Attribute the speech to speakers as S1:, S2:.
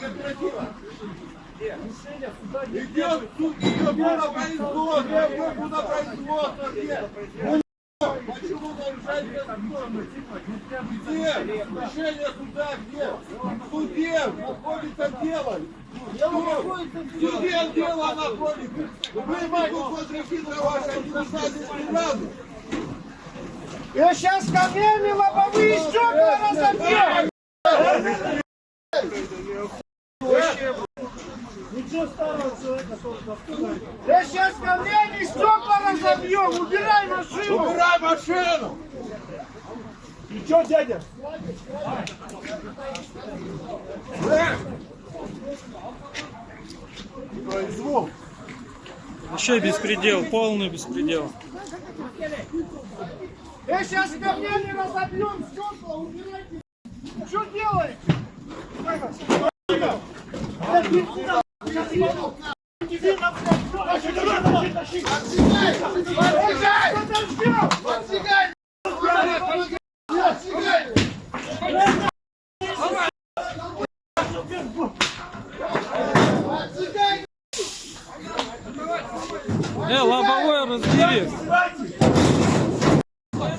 S1: Идет на производство, почему нарушаете законы? Где? Решение суда где? В суде находится дело. В суде дело находится. Вы могу потребиться ваша недостаточность ни разу.
S2: Я сейчас камнями лобовые стекла разобью! Ничего старого человека тоже. Я сейчас камнями стекла разобьем! Убирай машину!
S1: Убирай машину!
S2: И что, дядя?
S1: Произвол.
S3: Вообще беспредел, полный беспредел.
S2: Я сейчас камнями разобьем стекла! Убирайте! Что делаете?
S3: Лобовое разбери.